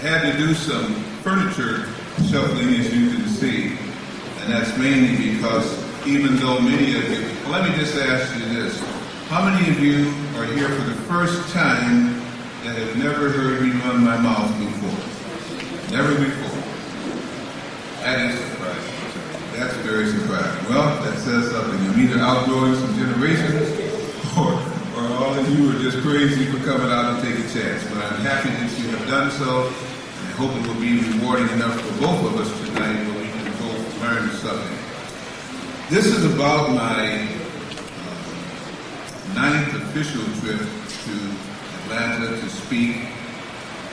had to do some furniture shuffling, as you can see, and that's mainly because even though many of you, well, let me just ask you this. How many of you are here for the first time that have never heard me run my mouth before? Never before. That is surprising. That's very surprising. Well, that says something. I'm either outgrowing some generations or all of you are just crazy for coming out and take a chance. But I'm happy that you have done so, and I hope it will be rewarding enough for both of us tonight where we can both learn something. This is about my 9th official trip to Atlanta to speak.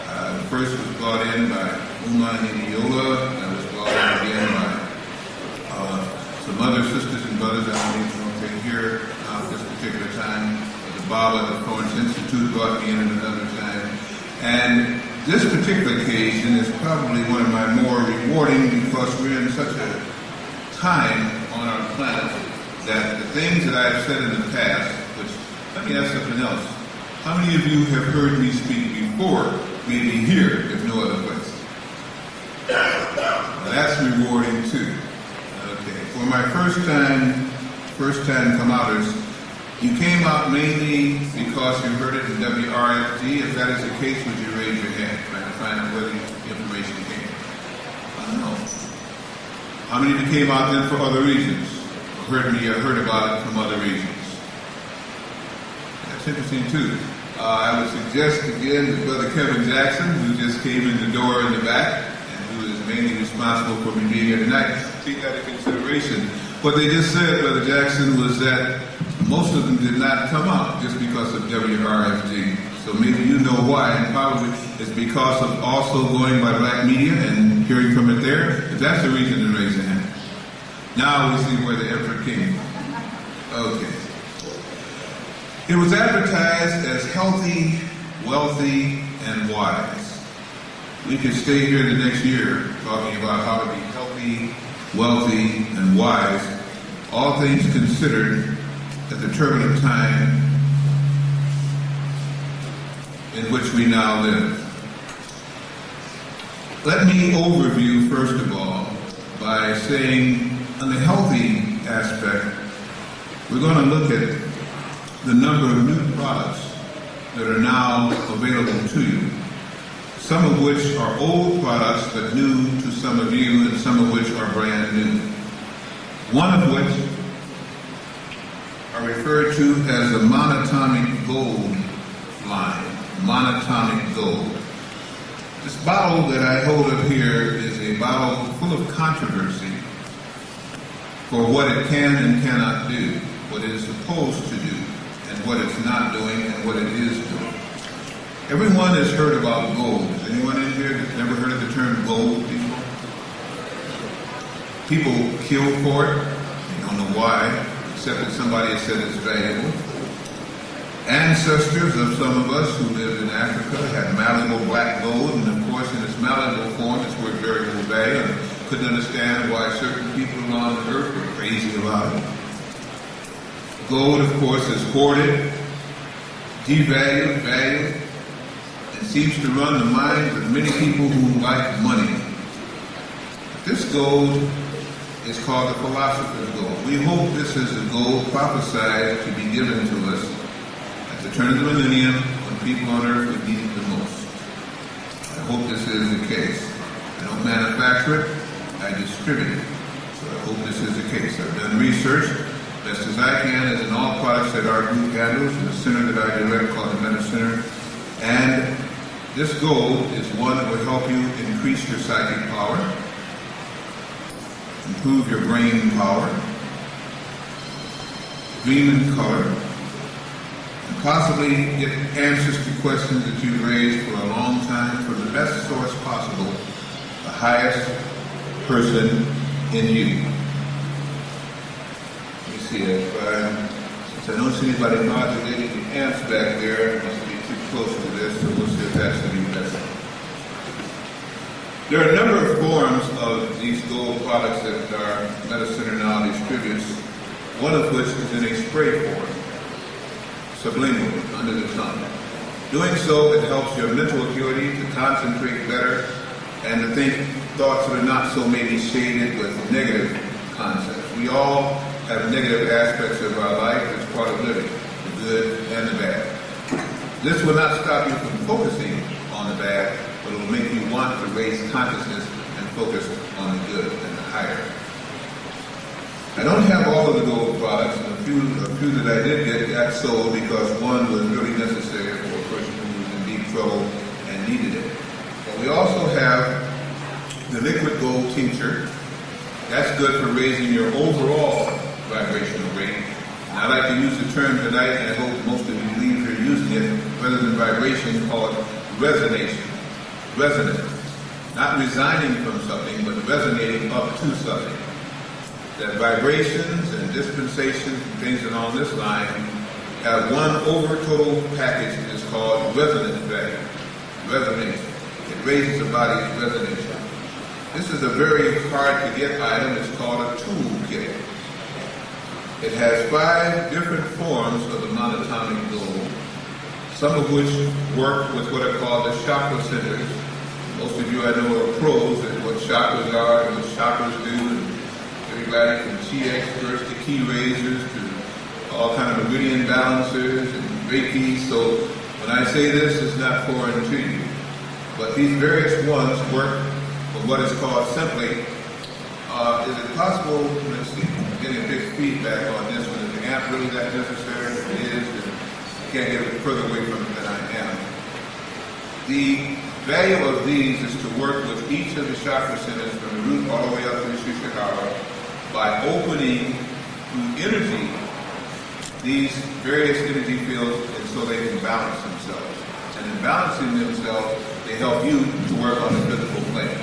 The first was brought in by Uman Idiola, and I was brought in again by some other sisters and brothers I don't even know if they're here at this particular time. The Baba, the Florence Institute brought me in at another time. And this particular occasion is probably one of my more rewarding because we're in such a time on our planet that the things that I've said in the past, which, let me ask something else. How many of you have heard me speak before, maybe here, if no other place? Well, that's rewarding too. Okay. For my first time come-outers, you came out mainly because you heard it in WRFD. If that is the case, would you raise your hand, trying to find out where the information came? I don't know. How many of you came out then for other reasons? Or heard about it from other reasons? That's interesting too. I would suggest again that Brother Kevin Jackson, who just came in the door in the back, and who is mainly responsible for me being here tonight, take that into consideration. What they just said, Brother Jackson, was that most of them did not come out just because of WRFG. So maybe you know why, and probably it's because of also going by black media and hearing from it there. If that's the reason, then raise your hand. Now we see where the effort came from. Okay. It was advertised as healthy, wealthy, and wise. We could stay here the next year talking about how to be healthy, wealthy, and wise, all things considered at the turbulent time in which we now live. Let me overview, first of all, by saying on the healthy aspect, we're going to look at the number of new products that are now available to you, some of which are old products but new to some of you, and some of which are brand new. One of which are referred to as the monatomic gold line. Monatomic gold. This bottle that I hold up here is a bottle full of controversy for what it can and cannot do, what it is supposed to do, and what it's not doing, and what it is doing. Everyone has heard about gold. Is anyone in here that's never heard of the term gold before? People kill for it. They don't know why, except that somebody has said it's valuable. Ancestors of some of us who lived in Africa had malleable black gold, and of course in its malleable form it's worth very little value, and couldn't understand why certain people on the earth were crazy about it. Gold, of course, is hoarded, devalued, valued, and seems to run the minds of many people who like money. This gold is called the philosopher's gold. We hope this is the gold prophesied to be given to us at the turn of the millennium when people on earth would need it the most. I hope this is the case. I don't manufacture it, I distribute it. So I hope this is the case. I've done research best as I can, as in all products that our group handles, in the center that I direct called the Metaphysician. And this gold is one that will help you increase your psychic power, improve your brain power, dream in color, and possibly get answers to questions that you've raised for a long time from the best source possible, the highest person in you. See it, since I don't see anybody modulating the amps back there, it must be too close to this, so we'll see if that's any better. There are a number of forms of these gold products that our Metacenter now distributes, one of which is in a spray form, sublingual, under the tongue. Doing so, it helps your mental acuity to concentrate better and to think thoughts that are not so maybe shaded with negative concepts. We all have negative aspects of our life. It's part of living, the good and the bad. This will not stop you from focusing on the bad, but it will make you want to raise consciousness and focus on the good and the higher. I don't have all of the gold products, and a few that I did get got sold because one was really necessary for a person who was in deep trouble and needed it. But we also have the liquid gold tincture. That's good for raising your overall vibrational rate. And I like to use the term tonight, and I hope most of you leave here using it, rather than vibration, call it resonation. Resonance. Not resigning from something, but resonating up to something. That vibrations and dispensations and things along this line have one over total package that is called resonance value. Resonation. It raises the body's resonation. This is a very hard to get item. It's called a toolkit. It has 5 different forms of the monatomic gold, some of which work with what are called the chakra centers. Most of you I know are pros at what chakras are and what chakras do. And everybody from chi experts to key raisers to all kind of meridian balancers and Reiki. So when I say this, it's not foreign to you. But these various ones work for what is called simply, is it possible, let's see, I'm getting a big feedback on this one. Is the amp really that necessary? If it is, then I can't get further away from it than I am. The value of these is to work with each of the chakra centers from the root all the way up to the Shishihara by opening through energy these various energy fields and so they can balance themselves. And in balancing themselves, they help you to work on the physical plane.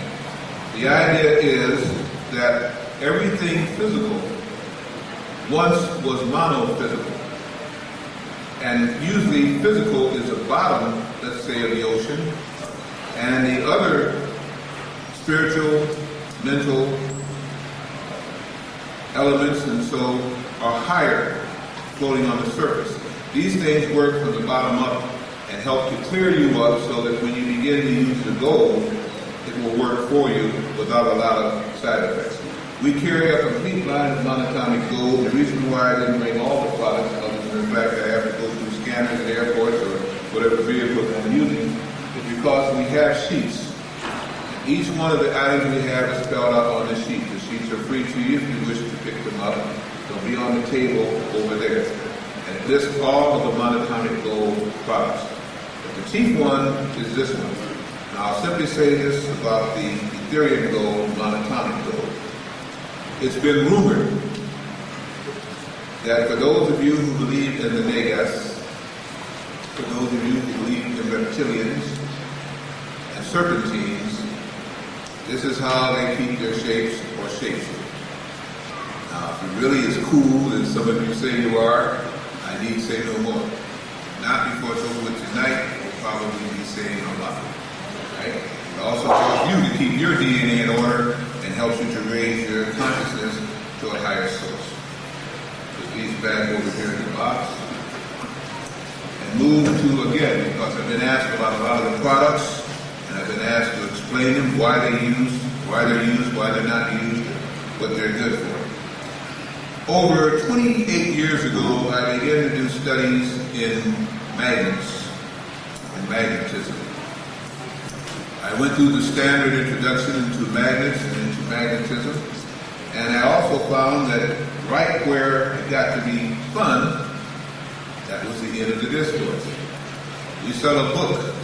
The idea is that everything physical once was monophysical. And usually physical is the bottom, let's say, of the ocean, and the other spiritual, mental elements and so are higher, floating on the surface. These things work from the bottom up and help to clear you up so that when you begin to use the gold, it will work for you without a lot of side effects. We carry a complete line of monatomic gold. The reason why I didn't bring all the products, other than the fact that I have to go through scanners at airports or whatever vehicle I'm using, is because we have sheets. Each one of the items we have is spelled out on the sheet. The sheets are free to you if you wish to pick them up. They'll be on the table over there. And it lists all of the monatomic gold products. But the chief one is this one. Now I'll simply say this about the Ethereum gold, monatomic gold. It's been rumored that for those of you who believe in the Negas, for those of you who believe in reptilians and serpentines, this is how they keep their shapes or shapeshift. Now, if you really as cool as some of you say you are, I need say no more. Not before it's over with tonight, we'll probably be saying a lot. Right? It also helps you to keep your DNA in order and helps you to raise your consciousness to a higher source. Put these back over here in the box. And move to, again, because I've been asked about a lot of the products, and I've been asked to explain them, why they're used, why they're not used, what they're good for. Over 28 years ago, I began to do studies in magnets and magnetism. I went through the standard introduction into magnets and into magnetism, and I also found that right where it got to be fun, that was the end of the discourse. We sell a book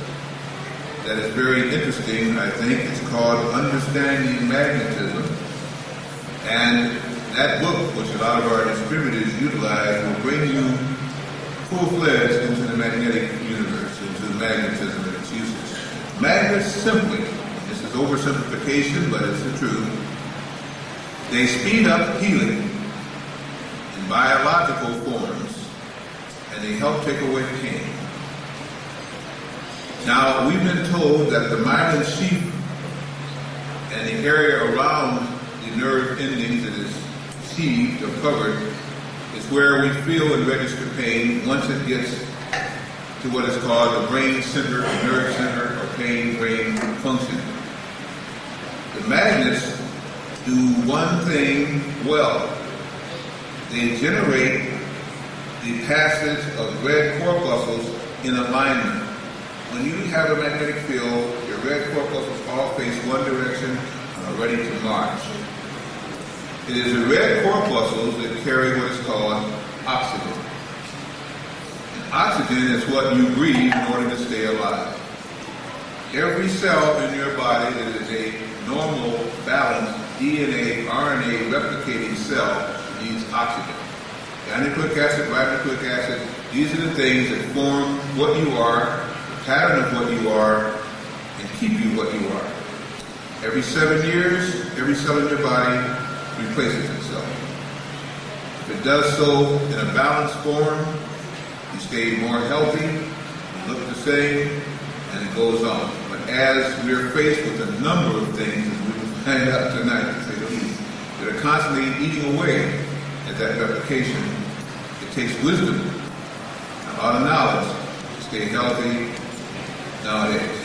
that is very interesting, I think. It's called Understanding Magnetism. And that book, which a lot of our distributors utilize, will bring you full-fledged into the magnetic universe, into magnetism and its uses. Magnets simply, this is oversimplification, but it's the truth, they speed up healing in biological forms, and they help take away pain. Now, we've been told that the myelin sheath and the area around the nerve endings that is sheathed or covered is where we feel and register pain once it gets to what is called the brain center, nerve center, or brain function. The magnets do one thing well. They generate the passage of red corpuscles in alignment. When you have a magnetic field, your red corpuscles all face one direction and are ready to march. It is the red corpuscles that carry what is called oxygen. And oxygen is what you breathe in order to stay alive. Every cell in your body that is a normal, balanced DNA, RNA replicating cell needs oxygen. Nucleic acid, ribonucleic acid, these are the things that form what you are, the pattern of what you are, and keep you what you are. Every 7 years, every cell in your body replaces itself. If it does so in a balanced form, you stay more healthy, you look the same, and it goes on. But as we're faced with a number of things, as we will find out tonight, to say the least, that are constantly eating away at that replication, it takes wisdom and a lot of knowledge to stay healthy nowadays.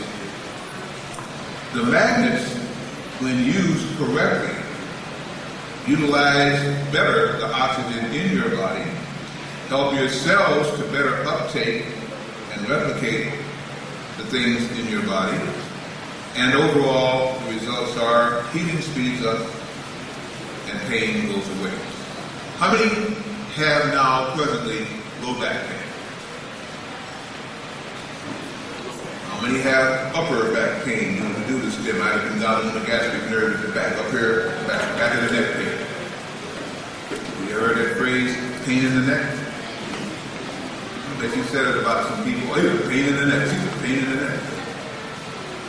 The magnets, when used correctly, utilize better the oxygen in your body, help your cells to better uptake and replicate the things in your body, and overall the results are heating speeds up and pain goes away. How many have now presently low back pain? How many have upper back pain? You know, to do this, there might have been down in the gastric nerve at the back, up here, back of the neck pain. You ever heard that phrase, pain in the neck? I bet you said it about some people, oh, you pain in the neck, she's a pain in the neck.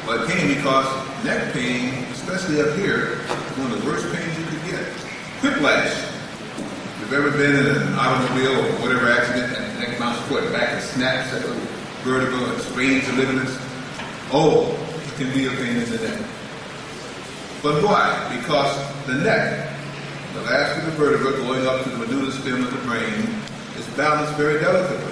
Well, it came because neck pain, especially up here, is one of the worst pains you could get. Whiplash. If you've ever been in an automobile or whatever accident and the neck mounts forward, back and snaps, that little vertigo and strains the ligaments, oh, it can be a pain in the neck. But why? Because the neck, the last of the vertebra going up to the medulla stem of the brain, is balanced very delicately.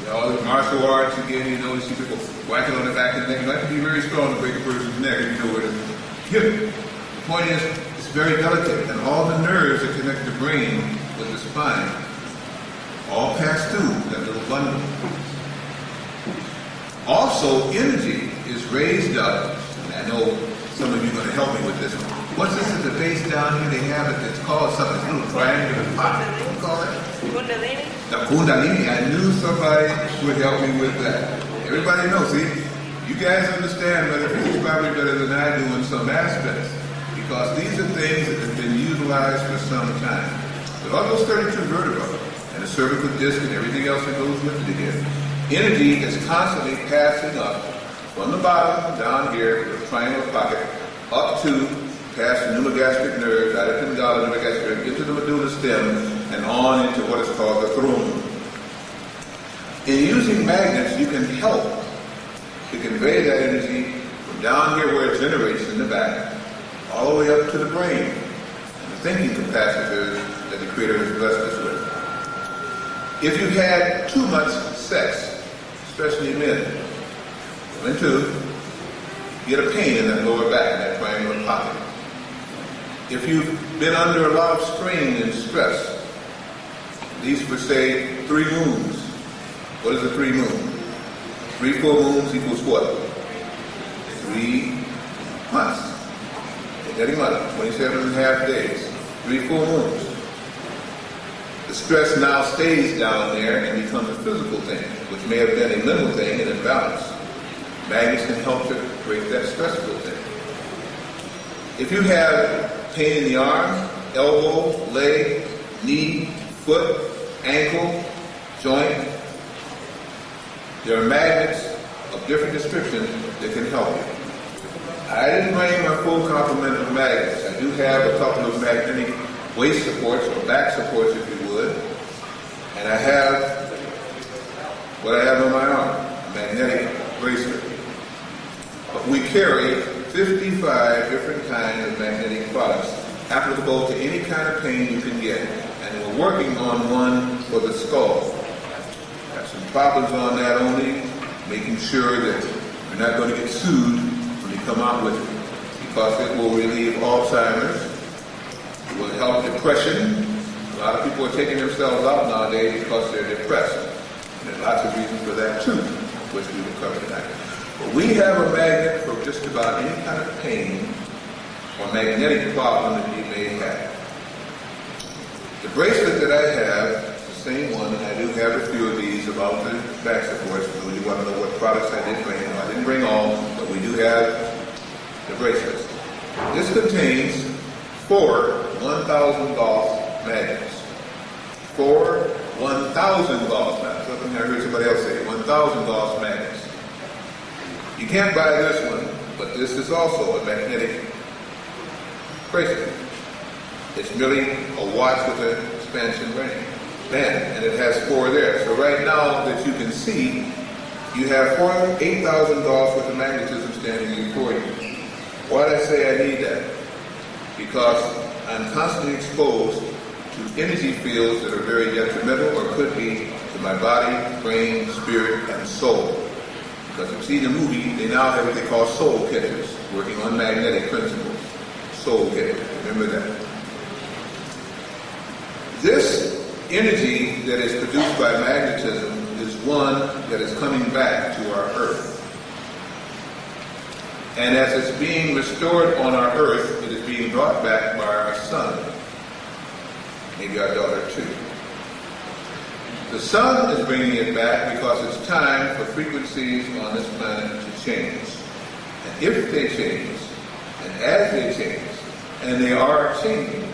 All the martial arts, again, you know, you see people whacking on the back of the neck. You have to be very strong to break a person's neck if you know where to hit it. The point is, it's very delicate, and all the nerves that connect the brain with the spine all pass through that little bundle. Also, energy is raised up, and I know some of you are going to help me with this one. What's this at the base down here? They have it that's called something, it's a little triangular pot. What do you call it? Kundalini. The Kundalini. I knew somebody would help me with that. Everybody knows, see, you guys understand metaphysics probably better than I do in some aspects, because these are things that have been utilized for some time. But all those 32 vertebrae, and the cervical disc and everything else that goes with it again, energy is constantly passing up from the bottom down here, the triangular pocket, up to past the pneumogastric nerve, out of the pneumogastric nerve, into the medulla stem, and on into what is called the throne. In using magnets, you can help to convey that energy from down here where it generates in the back, all the way up to the brain, and the thinking capacitors that the Creator has blessed us with. If you've had too much sex, especially men, women too, you get a pain in that lower back, in that triangular pocket. If you've been under a lot of strain and stress, these for say 3 moons. What is a 3 moon? 3 full moons equals what? 3 months. Any month, 27 and a half days. 3 full moons. The stress now stays down there and becomes a physical thing, which may have been a mental thing and imbalance. Magnets can help to break that stressful thing. If you have pain in the arm, elbow, leg, knee, foot, ankle, joint, there are magnets of different descriptions that can help you. I didn't bring my full complement of magnets. I do have a couple of magnetic waist supports or back supports, if you would. And I have what I have on my arm, a magnetic bracelet. But we carry 55 different kinds of magnetic products applicable to any kind of pain you can get. And we're working on one for the skull. Got some problems on that only, making sure that you're not going to get sued when you come out with it, because it will relieve Alzheimer's, it will help depression. A lot of people are taking themselves out nowadays because they're depressed. And there's lots of reasons for that too, which we will cover tonight. But we have a magnet for just about any kind of pain or magnetic problem that you may have. The bracelet that I have is the same one, and I do have a few of these about the backs, of course. So you want to know what products I did bring. I didn't bring all, but we do have the bracelets. This contains 4 1,000 Gauss magnets. 4 1,000 Gauss magnets. Something I heard somebody else say, 1,000 Gauss magnets. You can't buy this one, but this is also a magnetic bracelet. It's merely a watch with an expansion band, and it has 4 there. So right now that you can see, you have 8,000 Gauss worth of magnetism standing before you. Why did I say I need that? Because I'm constantly exposed to energy fields that are very detrimental or could be to my body, brain, spirit, and soul. Because you've seen the movie, they now have what they call soul catchers, working on magnetic principles. Soul catchers, remember that. This energy that is produced by magnetism is one that is coming back to our Earth. And as it's being restored on our Earth, it is being brought back by our sun. Maybe our daughter too. The sun is bringing it back because it's time for frequencies on this planet to change. And if they change, and as they change, and they are changing,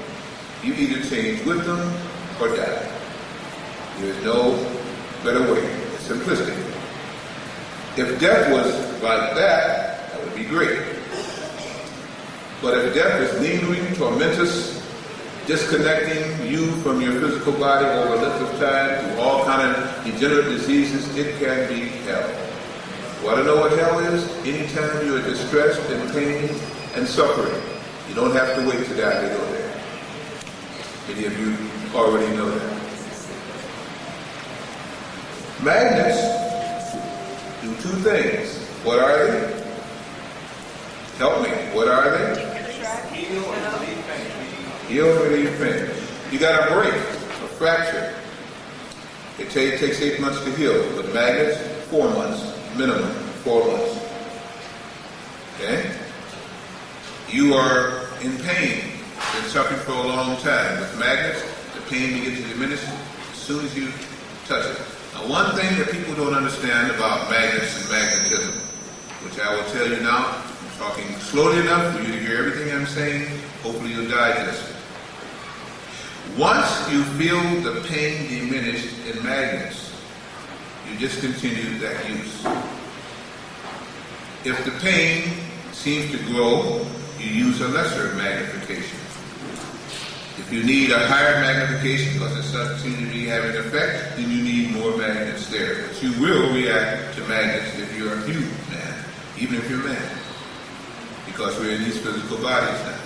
you either change with them or die. There's no better way. It's simplistic. If death was like that, that would be great. But if death is lingering, tormentous, disconnecting you from your physical body over a length of time through all kind of degenerative diseases, it can be hell. Want to know what hell is? Anytime you are distressed and pain and suffering, you don't have to wait to die to go there. Many of you already know that. Magnets do 2 things. What are they? Help me. What are they? Heal and relieve pain. Heal and relieve pain. You got a break, a fracture. It takes 8 months to heal. With magnets, 4 months, minimum 4 months. Okay? You are in pain. Been suffering for a long time. With magnets, the pain begins to diminish as soon as you touch it. Now, one thing that people don't understand about magnets and magnetism, which I will tell you now, I'm talking slowly enough for you to hear everything I'm saying. Hopefully you'll digest it. Once you feel the pain diminished in magnets, you discontinue that use. If the pain seems to grow, you use a lesser magnification. If you need a higher magnification because it doesn't seem to be having an effect, then you need more magnets there. But you will react to magnets if you're a human man, even if you're a man, because we're in these physical bodies now.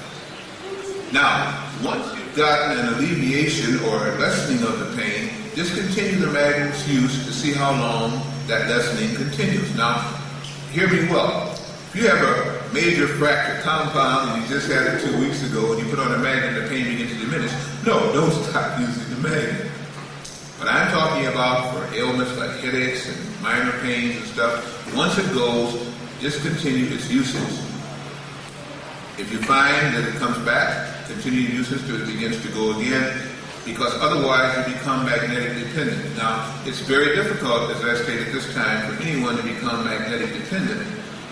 Now, once you've gotten an alleviation or a lessening of the pain, discontinue the magnet's use to see how long that lessening continues. Now, hear me well. If you have a major fracture compound and you just had it 2 weeks ago and you put on a magnet and the pain begins to diminish, no, don't stop using the magnet. But I'm talking about for ailments like headaches and minor pains and stuff, once it goes, discontinue its usage. If you find that it comes back, continue usage till it begins to go again, because otherwise you become magnetic dependent. Now, it's very difficult, as I stated this time, for anyone to become magnetic dependent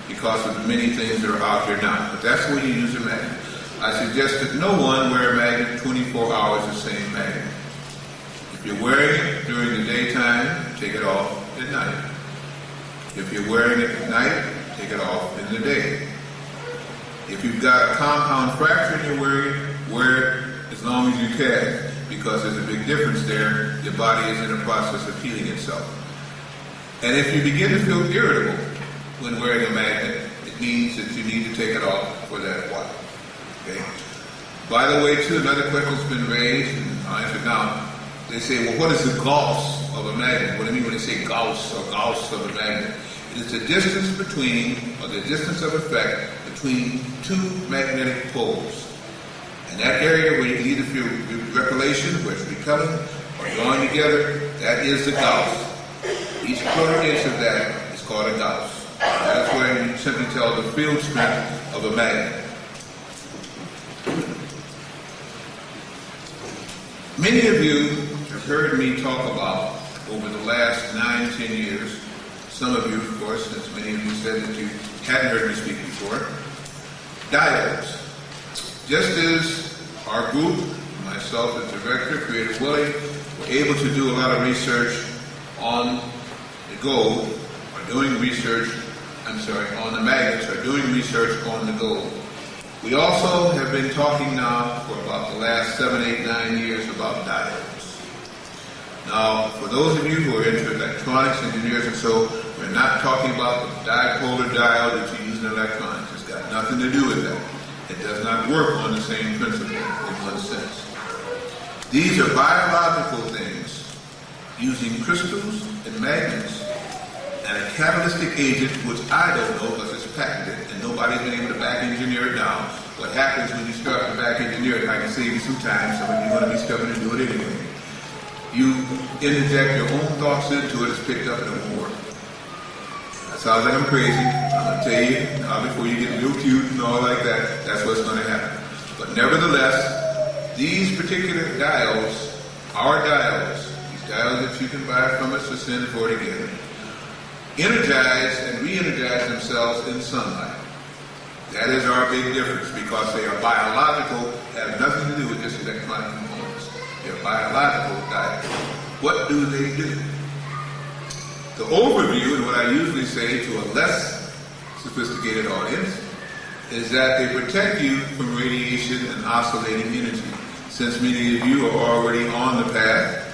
because of the many things that are out there now. But that's where you use a magnet. I suggest that no one wear a magnet 24 hours the same magnet. If you're wearing it during the daytime, take it off at night. If you're wearing it at night, take it off in the day. If you've got a compound fracture and you're wearing it, wear it as long as you can, because there's a big difference there. Your body is in the process of healing itself. And if you begin to feel irritable when wearing a magnet, it means that you need to take it off for that while. Okay? By the way, too, another question's been raised, and I'll answer now. They say, well, what is the Gauss of a magnet. What do I mean when they say Gauss or Gauss of a magnet? It is the distance between, or the distance of effect between two magnetic poles. And that area where you can either feel repellation, where it's repelling, or drawing together, that is the Gauss. Each quarter inch of that is called a Gauss. That's where you simply tell the field strength of a magnet. Many of you have heard me talk about, over the last 9-10 years, some of you, of course, since many of you said that you hadn't heard me speak before, diodes. Just as our group, myself as director, Creative Willie, were able to do a lot of research on the gold, or doing research, on the magnets, or doing research on the gold. We also have been talking now for about the last 7, 8, 9 years about diodes. Now, for those of you who are into electronics, engineers, and so, we're not talking about the dipolar diode that you use in electronics. It's got nothing to do with that. It does not work on the same principle in one sense. These are biological things using crystals and magnets and a catalytic agent, which I don't know because it's patented and nobody's been able to back engineer it down. What happens when you start to back engineer it, I can save you some time, some of you are going to be stubborn and do it anyway. You interject your own thoughts into it, it's picked up and it won't work. That sounds like I'm crazy. I'm going to tell you, now before you get real cute and all like that, that's what's going to happen. But nevertheless, these particular diodes, our diodes, these diodes that you can buy from us for send for it again, energize and re-energize themselves in sunlight. That is our big difference because they are biological, have nothing to do with just electronic components. They're biological diodes. What do they do? The overview, and what I usually say to a less sophisticated audience, is that they protect you from radiation and oscillating energy. Since many of you are already on the path,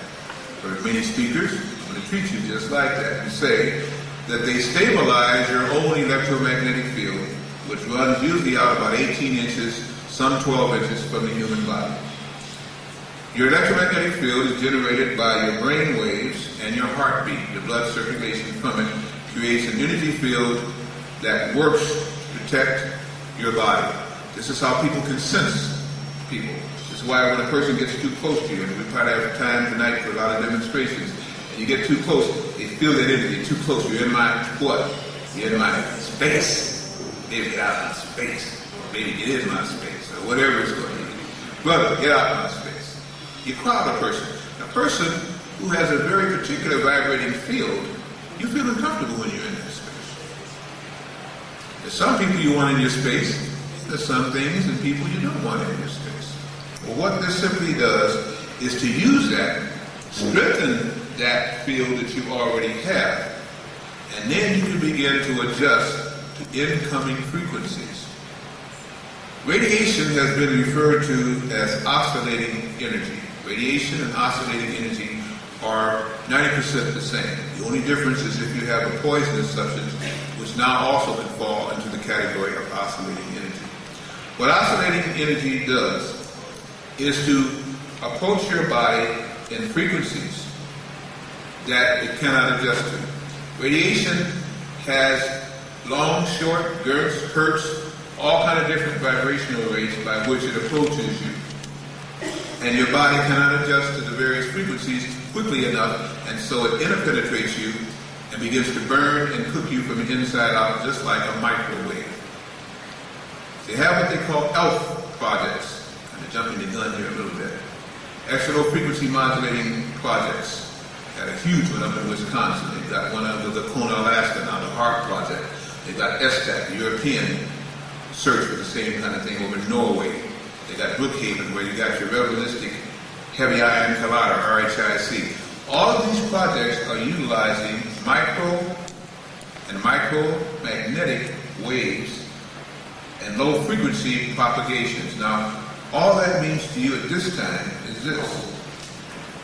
for many speakers, I'm going to treat you just like that and say that they stabilize your own electromagnetic field, which runs usually out about 18 inches, some 12 inches from the human body. Your electromagnetic field is generated by your brain waves and your heartbeat. Your blood circulation from it creates an energy field that works to protect your body. This is how people can sense people. This is why when a person gets too close to you, and we probably have time tonight for a lot of demonstrations, and you get too close, they feel that energy, too close, you're in my what? You're in my space. Baby, get out of my space. Baby, get in my space, or whatever it's going to be. Brother, get out of my space. You crowd a person who has a very particular vibrating field, you feel uncomfortable when you're in that space. There's some people you want in your space, there's some things and people you don't want in your space. Well, what this simply does is to use that, strengthen that field that you already have, and then you can begin to adjust to incoming frequencies. Radiation has been referred to as oscillating energy. Radiation and oscillating energy are 90% the same. The only difference is if you have a poisonous substance, which now also can fall into the category of oscillating energy. What oscillating energy does is to approach your body in frequencies that it cannot adjust to. Radiation has long, short, hertz, all kind of different vibrational rates by which it approaches you. And your body cannot adjust to the various frequencies quickly enough, and so it interpenetrates you and begins to burn and cook you from the inside out, just like a microwave. They have what they call ELF projects. I'm going to jump in the gun here a little bit. Extra low frequency modulating projects. Got a huge one up in Wisconsin. They've got one up in Lacona, Alaska now, the HARP project. They've got ESTAC, the European search for the same kind of thing over in Norway. They got Brookhaven, where you got your relativistic heavy ion collider, RHIC. All of these projects are utilizing micro and micromagnetic waves and low frequency propagations. Now, all that means to you at this time is this: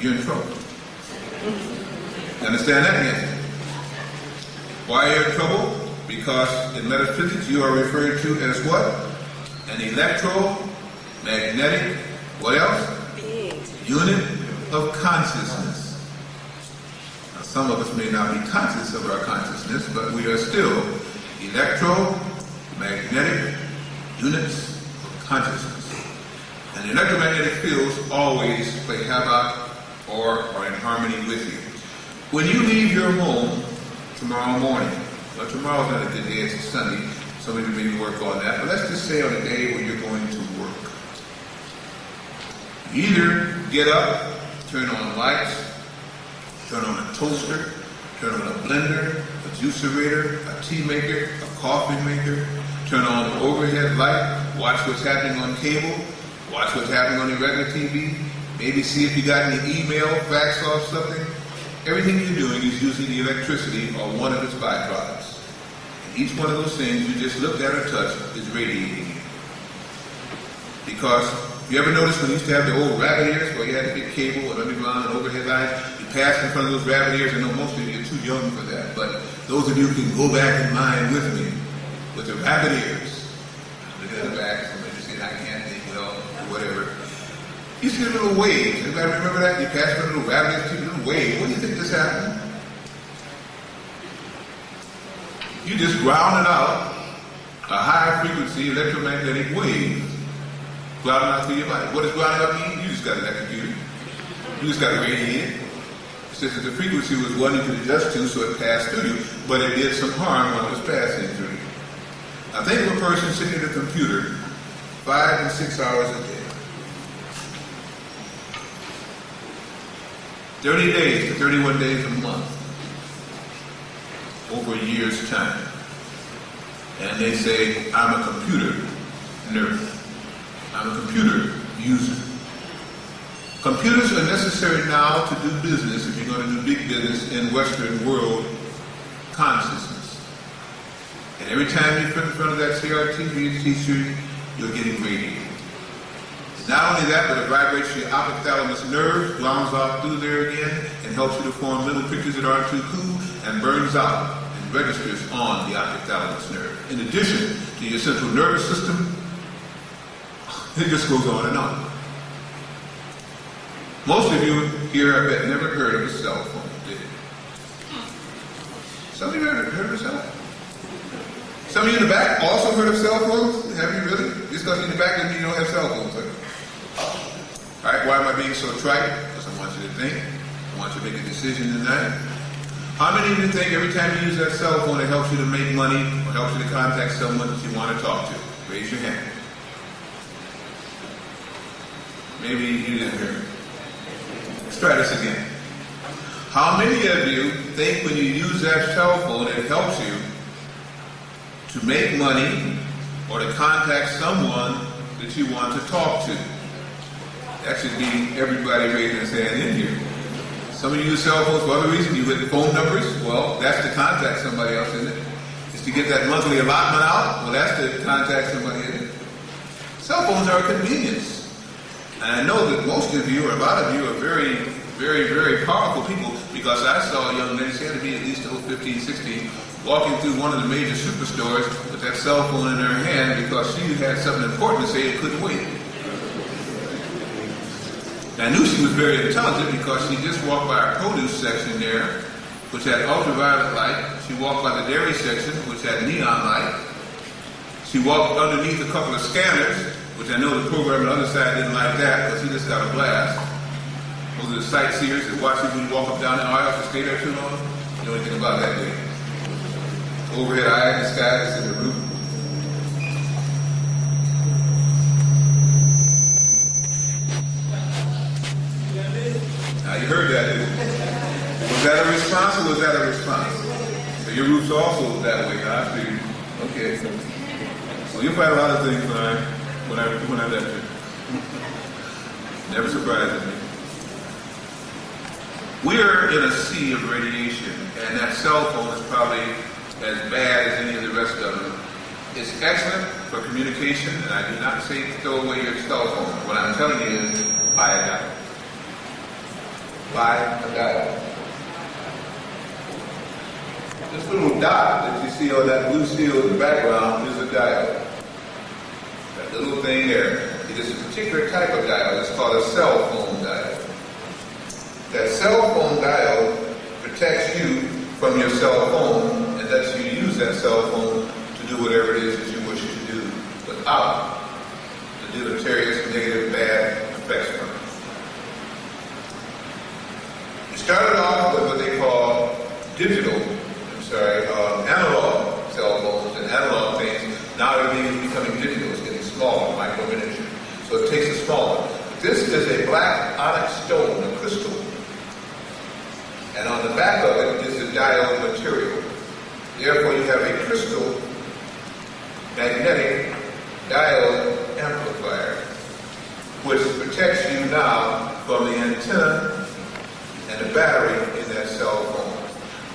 you're in trouble. You understand that yet? Why are you in trouble? Because in metaphysics you are referred to as what? An electromagnetic, what else? Unit of consciousness. some of us may not be conscious of our consciousness, but we are still electromagnetic units of consciousness. And the electromagnetic fields always play havoc or are in harmony with you. When you leave your home tomorrow morning, well, tomorrow's not a good day, it's a Sunday, some of you maybe work on that, but let's just say on a day when you're going to work. You either get up, turn on lights, turn on a toaster, turn on a blender, a juicerator, a tea maker, a coffee maker, turn on an overhead light, watch what's happening on cable, watch what's happening on your regular TV, maybe see if you got any email, fax off something. Everything you're doing is using the electricity or one of its byproducts. And each one of those things you just looked at or touched is radiating you. Because you ever notice when you used to have the old rabbit ears where you had a big cable and underground and overhead lines, you passed in front of those rabbit ears. I know most of you are too young for that, but those of you who can go back in mind with me with the rabbit ears. Look at the back, somebody just saying I can't think, whatever. You see a little wave. Anybody remember that? You pass by a little rabbit ears, see a little wave. What do you think just happened? You just grounded out a high frequency electromagnetic wave. Grounding out through your body. What does grounding out mean? You just got it electrocuted. You just got it radiated. It's just that the frequency was one you could adjust to, so it passed through you, but it did some harm when it was passing through you. Now think of a person sitting at a computer 5 and 6 hours a day. 30 days to 31 days a month. Over a year's time. And they say, I'm a computer nerd. I'm a computer user. Computers are necessary now to do business if you're going to do big business in Western world consciousness. And every time you put in front of that CRT t-shirt, you're getting radiated. Not only that, but it vibrates your hypothalamus nerve, grounds off through there again, and helps you to form little pictures that aren't too cool, and burns out and registers on the hypothalamus nerve. In addition to your central nervous system, it just goes on and on. Most of you here, I bet, never heard of a cell phone, did you? Some of you heard of a cell phone? Some of you in the back also heard of cell phones? Have you really? Just because you're in the back doesn't mean you don't have cell phones. All right, why am I being so trite? Because I want you to think. I want you to make a decision tonight. How many of you think every time you use that cell phone it helps you to make money or helps you to contact someone that you want to talk to? Raise your hand. Maybe you didn't hear me. Let's try this again. How many of you think when you use that cell phone it helps you to make money or to contact someone that you want to talk to? That should be everybody raising his hand in here. Some of you use cell phones for other reasons. You hit phone numbers. Well, that's to contact somebody else, isn't it? It's to get that monthly allotment out. Well, that's to contact somebody, isn't it? Cell phones are a convenience. And I know that most of you, or a lot of you, are very, very, very powerful people, because I saw a young lady, she had to be at least 15, 16, walking through one of the major superstores with that cell phone in her hand because she had something important to say and couldn't wait. And I knew she was very intelligent because she just walked by our produce section there, which had ultraviolet light. She walked by the dairy section, which had neon light. She walked underneath a couple of scanners, which I know the program on the other side didn't like that because he just got a blast. Those are the sightseers that watch you when you walk up down the aisle to stay there too long. You know anything about that, do you? Overhead eye in the sky is in the roof. Now you heard that, didn't you? Was that a response or was that a response? So your roof's also that way, huh? I figured. Okay. Well, you'll find a lot of things when I lecture. Never surprises me. We are in a sea of radiation, and that cell phone is probably as bad as any of the rest of them. It's excellent for communication, and I do not say throw away your cell phone. What I'm telling you is buy a dial. Buy a dial. This little dot that you see on that blue seal in the background is a dial. That little thing there. It is a particular type of dial. It's called a cell phone dial. That cell phone dial protects you from your cell phone and lets you use that cell phone to do whatever it is that you wish to do without the deleterious, negative, bad effects from it. It started off with what they call analog cell phones and analog things. Now everything is becoming digital. It's getting smaller, micro miniature. So it takes a smaller. This is a black onyx stone, a crystal. And on the back of it is a diode material. Therefore, you have a crystal magnetic diode amplifier, which protects you now from the antenna and the battery in that cell phone.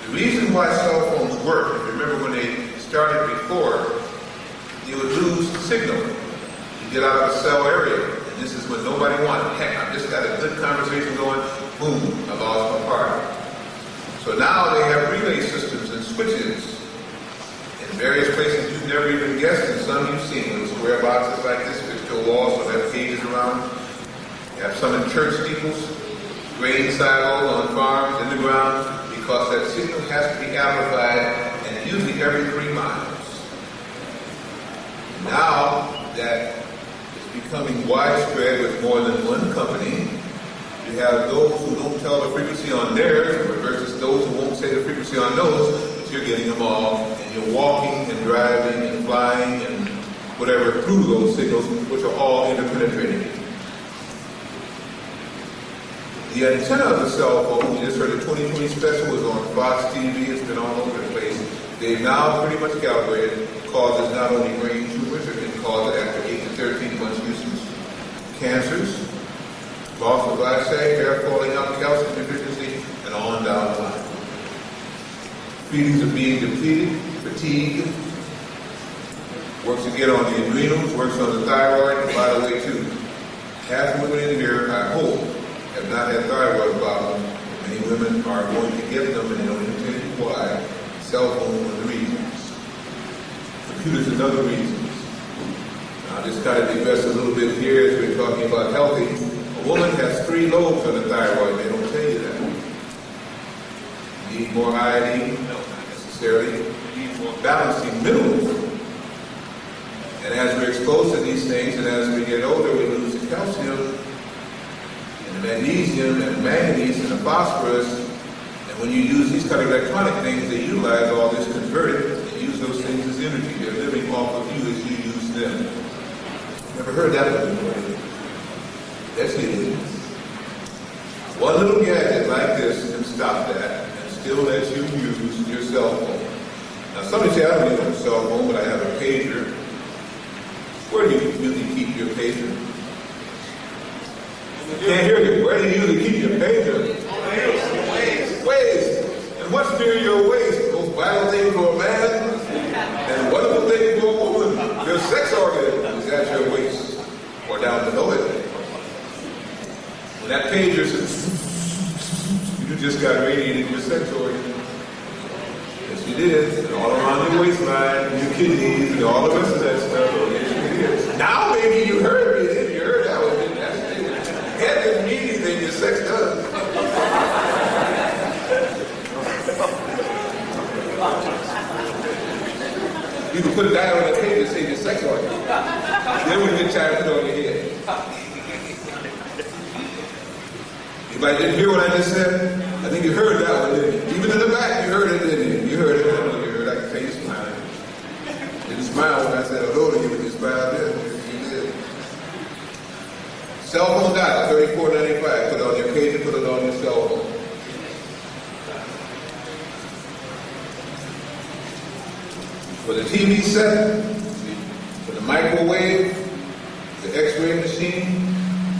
The reason why cell phones work, if you remember when they started before, you would lose signal. You get out of the cell area, and this is what nobody wanted. Heck, I've just got a good conversation going, boom, I lost my party. So now they have relay systems and switches in various places you've never even guessed, and some you've seen. Little square boxes like this, fixed to a wall, so they have cages around. You have some in church steeples, grain silos on farms, in the ground, because that signal has to be amplified, and usually every 3 miles. Now that it's becoming widespread with more than one company, you have those who don't tell the frequency on theirs versus those who won't say the frequency on those, but you're getting them all, and you're walking and driving and flying and whatever through those signals, which are all interpenetrating. The antenna of the cell phone, we just heard the 2020 special, was on Fox TV, it's been all over the place. They've now pretty much calibrated, causes not only brain tumors, it can cause after 8 to 13 months usage, cancers, loss of eyesight, hair falling out, calcium deficiency, and on down the line. Feelings of being depleted, fatigue, works again on the adrenals, works on the thyroid, and by the way too, half the women in here, I hope, have not had thyroid problems. Many women are going to get them and they don't even tell you why. Cell phone is one of the reasons. Computers another reason. Now just kind of digress a little bit here as we're talking about healthy. A woman has 3 lobes on the thyroid. They don't tell you that. You need more iodine? No, not necessarily. You need more balancing minerals. And as we're exposed to these things and as we get older, we lose the calcium and the magnesium and manganese and the phosphorus. And when you use these kind of electronic things, they utilize all this converted and use those things as energy. They're living off of you as you use them. Never heard that one before. That's it. One little gadget like this can stop that and still let you use your cell phone. Now somebody say, I don't even have a cell phone, but I have a pager. Where do you usually keep your pager? Can't hear you. Where do you usually keep your pager? Waist. And what's near your waist? The most vital thing for a man and a wonderful thing for a woman. Your sex organ is at your waist or down below it. When that pager says, you just got radiated your sex organ. Yes, you did. And all around your waistline, and your kidneys, and all the rest of that stuff. Yes, you did. Now maybe you heard me. Then you heard that one. That didn't mean anything. Your sex does. You can put a dial on the page and say your sex organ. Then when you get tired, put it on your head. Anybody didn't hear what I just said? I think you heard that one, didn't you? Even in the back, you heard it, didn't you? You heard it. I know you heard it. I can tell you smiling. You didn't smile when I said hello to you, but you smiled then. You did. Cell phone dial, $34.95. Put it on your page and put it on your cell phone. For the TV set, for the microwave, the X-ray machine,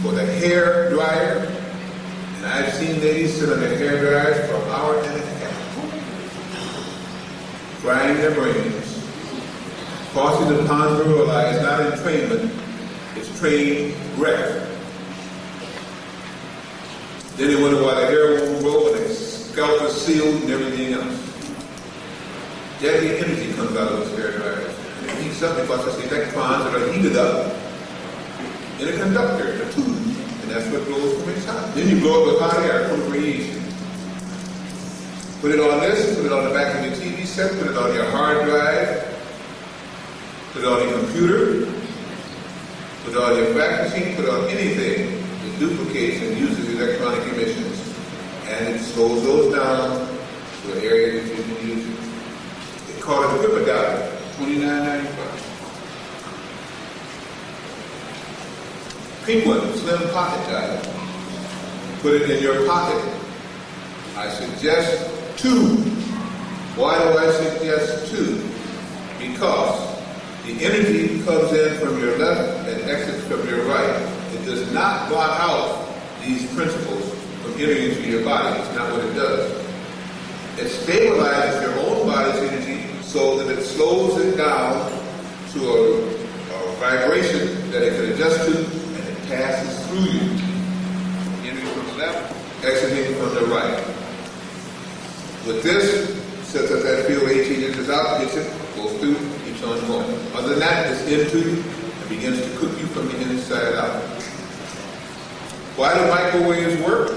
for the hair dryer, and I've seen ladies sit on their hair dryers for an hour and a half, frying their brains. Causing the pons viruli is not entrainment, it's trained breath. Then they wonder why the hair won't grow and the scalp is sealed and everything else. Deadly energy comes out of those hair dryers. And it heats up because it's the electrons that are heated up in a conductor, in a tube. And that's what blows from inside. Then you blow it with hot air from radiation. Put it on this, put it on the back of your TV set, put it on your hard drive, put it on your computer, put it on your fax machine, put it on anything that duplicates and uses electronic emissions. And it slows those down to an area that you can use it. They call it a Ripper dial, $29.95. Pink one, slim pocket dial. Put it in your pocket. I suggest 2. Why do I suggest 2? Because the energy comes in from your left and exits from your right. It does not block out these principles from entering into your body. It's not what it does. It stabilizes your own body's energy so that it slows it down to a vibration that it can adjust to, and it passes through you. Entering from the left, exiting from the right. With this, sets up that field 18 inches out, gets it, goes through, keeps on going. Other than that, it's into you and begins to cook you from the inside out. Why do microwaves work?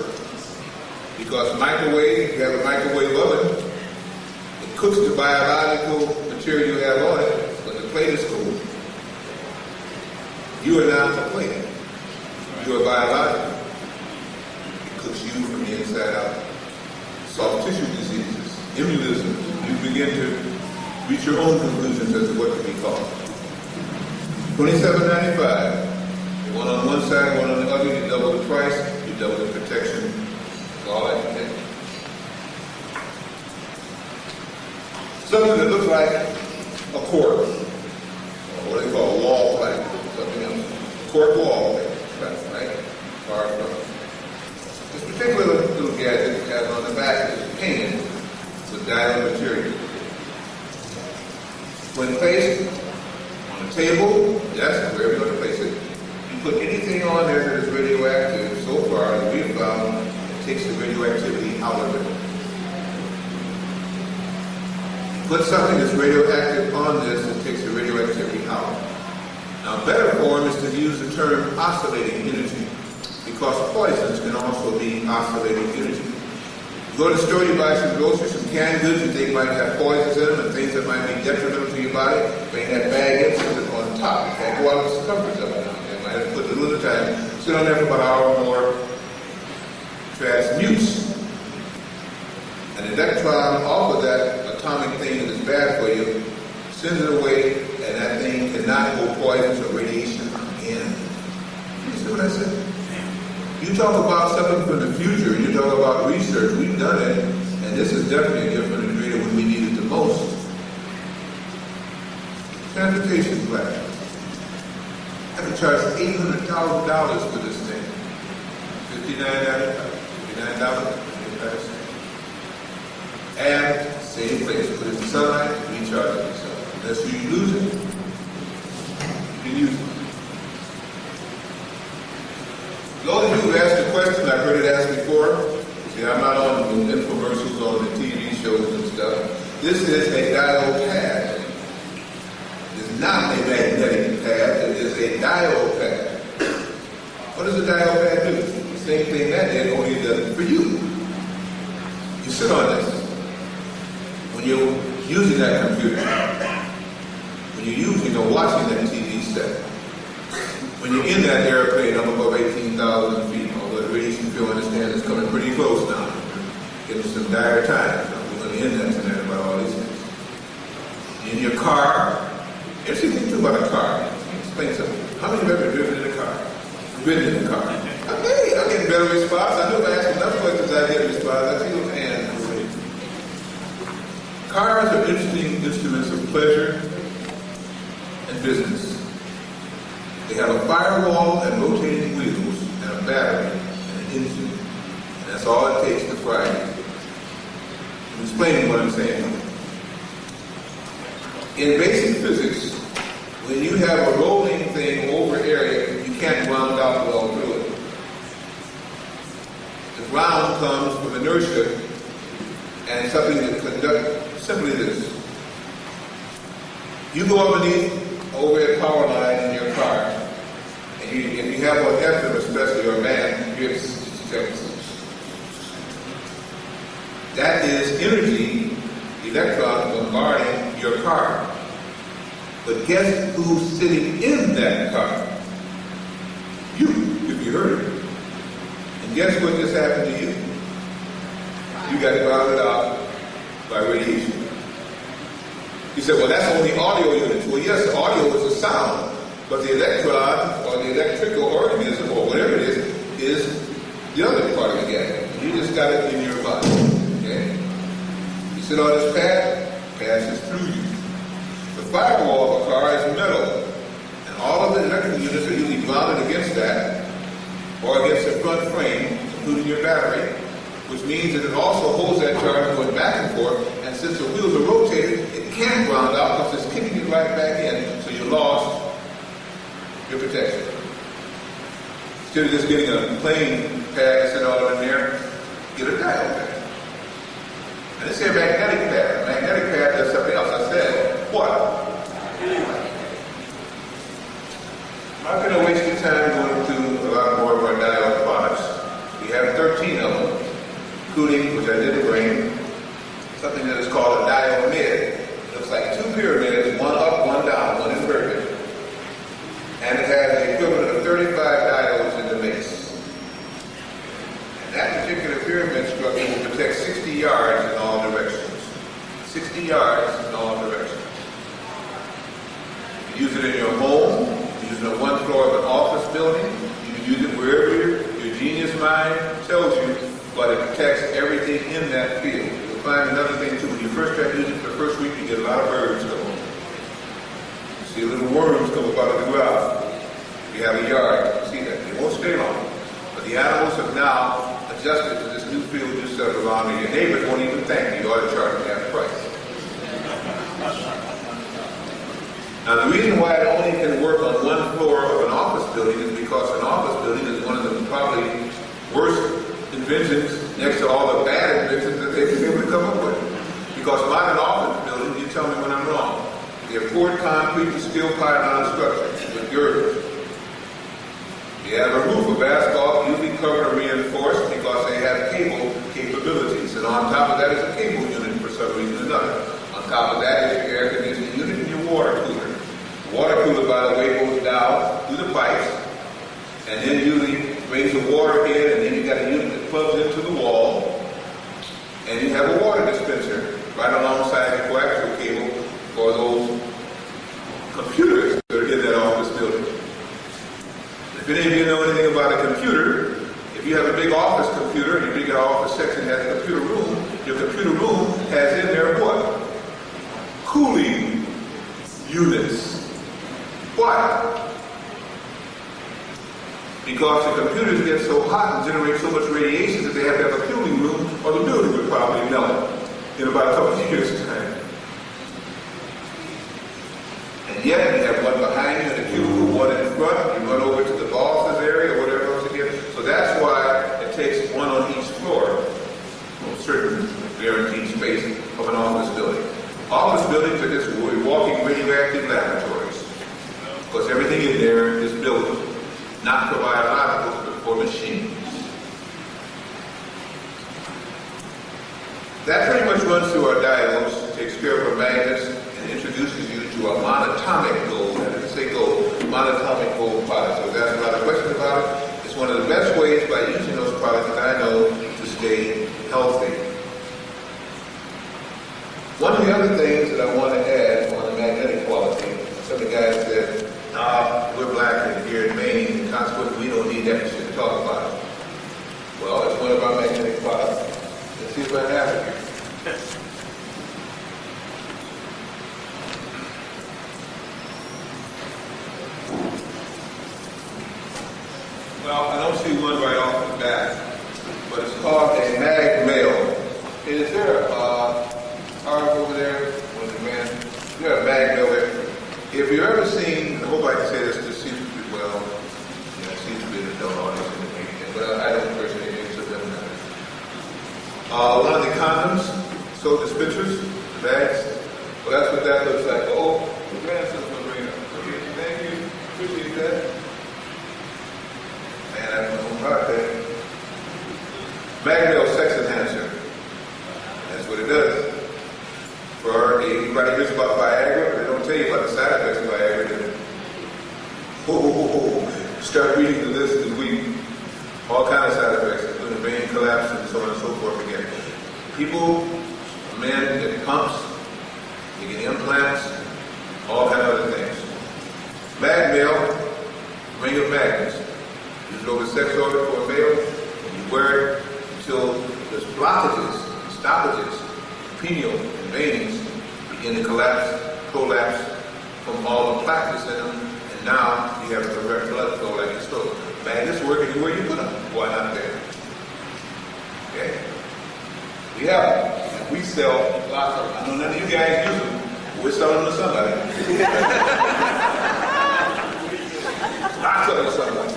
Because microwave, you have a microwave oven, it cooks the biological material you have on it, but the plate is cool. You are not the plate. You are biological. It cooks you from the inside out. Soft tissue diseases, immunism, you begin to reach your own conclusions as to what to be called. $27.95. One on one side, one on the other, you double the price, you double the protection. That's all I can take. Something that looks like a cork, or what they call a wall plate, something else. Cork wall plate, right? Far from it. This particular little gadget it has on the back is painted with diode material. When placed on a table, desk, wherever you're going to place it, you put anything on there that is radioactive. So far, as we've found, it takes the radioactivity out of it. You put something that's radioactive on this, it takes the radioactivity out. Now, a better form is to use the term oscillating energy, because poisons can also be oscillating energy. You go to the store, you buy some groceries, some canned goods you think might have poisons in them and things that might be detrimental to your body. Bring that bag in, sit it on top. You can't go out of the circumference of it now. You might have to put it a little time, sit on there for about an hour or more, transmutes an electron off of that atomic thing that is bad for you, sends it away, and that thing cannot hold poisons or radiation in. You see what I said? You talk about something from the future, you talk about research, we've done it, and this is definitely a different ingredient when we need it the most. Transportation class. I can charge $800,000 for this thing. $59.95. And same place, put it in the sunlight, recharge it yourself. Unless you lose it, you can use it. Those of you who asked the question, I've heard it asked before. See, I'm not on the infomercials on the TV shows and stuff. This is a diode pad. It's not a magnetic pad, it is a diode pad. What does a diode pad do? The same thing that did, only it does it for you. You sit on this. When you're using that computer, when you're using or watching that TV set, when you're in that airplane up above 18,000 feet, although the radiation field understands is coming pretty close now, getting some dire times. We're going to end that tonight about all these things. In your car, interesting thing too about a car. Let me explain something. How many have ever driven in a car? Ridden in a car? Okay, I'm getting better response. I know if I ask enough questions, I get a response. I see those hands. Cars are interesting instruments of pleasure and business. They have a firewall and rotating wheels and a battery and an engine. And that's all it takes to fry it. I'm explaining what I'm saying. In basic physics, when you have a rolling thing over area, you can't round out well through it. The round comes from inertia and something that conducts simply this. You go underneath overhead power line in your car, and if you have one FM especially, or man, you hear that is energy guess who's sitting in that car? You, if you heard it. And guess what just happened to you? You got grounded out by radiation. You said, well, that's only audio units. Well, yes, audio is a sound, but the electron or the electrical organism or whatever it is the other part of the gas. You just got it in your body. Okay? You sit on this pad, passes through you. The firewall of a car is metal, and all of the electrical units are usually grounded against that or against the front frame, including your battery, which means that it also holds that charge going back and forth, and since the wheels are rotated, it can ground out because it's kicking it right back in, so you lost your protection. Instead of just getting a plain pad and sit all in there, get a diode pad. And this is a magnetic pad. A magnetic pad does something else. I said, what? I'm not going to waste your time going through a lot more of our diode products. We have 13 of them, including, which I didn't bring, something that is called a diode mid. It looks like two pyramids, one up, one down, one inverted. And it has the equivalent of 35 diodes in the base. And that particular pyramid structure will protect 60 yards in all directions. 60 yards in all directions. You can use it in your home, you can use it on one floor of an office building, you can use it wherever your genius mind tells you, but it protects everything in that field. You'll find another thing too, when you first try to use it for the first week, you get a lot of birds going. See little worms come up out of the ground. If you have a yard, you see that. They won't stay long. But the animals have now adjusted to this new field you set around, and your neighbors won't even thank you. You ought to charge them half price. Now the reason why it only can work on one floor of an office building is because an office building is one of the probably worst inventions next to all the bad inventions that they've been able to come up with. Because modern office buildings, you tell me when I'm wrong, they have poured concrete to steel pylon structures with girders. They have a roof of asphalt, usually covered or reinforced because they have cable capabilities. And on top of that is a cable unit for some reason or another. On top of that is your air conditioning unit and your water cooler. The water cooler, by the way, goes down through the pipes and then usually brings the water in, and then you got a unit that plugs into the wall, and you have a water dispenser right alongside the coaxial cable for those computers that are in that office building. If any of you know anything about a computer, if you have a big office computer and your big office section has a computer room, your computer room has in there what? Cooling units. Why? Because the computers get so hot and generate so much radiation that they have to have a cooling room, or the building would probably melt in about a couple of years' time. And yet you have one behind you in the cubicle, one in front, you run over to the boss's area or whatever else again. So that's why it takes one on each floor, a certain guaranteed space of an office building. Office buildings are just walking radioactive laboratories, because everything in there is built not for biologicals, but for machines. That pretty much runs through our diodes, takes care of our magnets, and introduces you to a monatomic gold. I didn't say gold, monatomic gold product. So that's a lot of questions about it. It's one of the best ways by using those products that I know to stay healthy. One of the other things that I want to add on the magnetic quality, some of the guys said, we're black here in Maine, and consequently we don't need that shit to talk about it. Well, it's one of our magnetic products. Let's see if I have it here. Well, I don't see one right off the bat, but it's called a mag mail. Is there a card over there? Is there a mag mail there? If you've ever seen, I hope I can say this to see well, it seems to be an adult audience in the meeting, but I don't personally use it. One of the condoms, soap dispensers, the bags, well, that's what that looks like. Oh, the grandson's going to bring it up. Okay, thank you. Appreciate that. Man, I don't know about that. Magneto sex enhancer. That's what it does. For anybody hears about Viagra, they don't tell you about the side effects of Viagra. start reading the list and we, all kinds of side effects, including brain collapse and so on and so forth again. People, men get pumps, they get implants, all kinds of other things. Mag mail, ring of magnets. Use it over sex organ for a male, and you wear it until there's blockages, stoppages, pineal and veins begin to prolapse from all the plaque that's in them, and now you have direct blood flow like a stroke. Magnets work anywhere you put them. Why not there? Okay? We have them. And we sell lots of them. I know none of you guys use them, but we're selling them to somebody. Lots of them to somebody.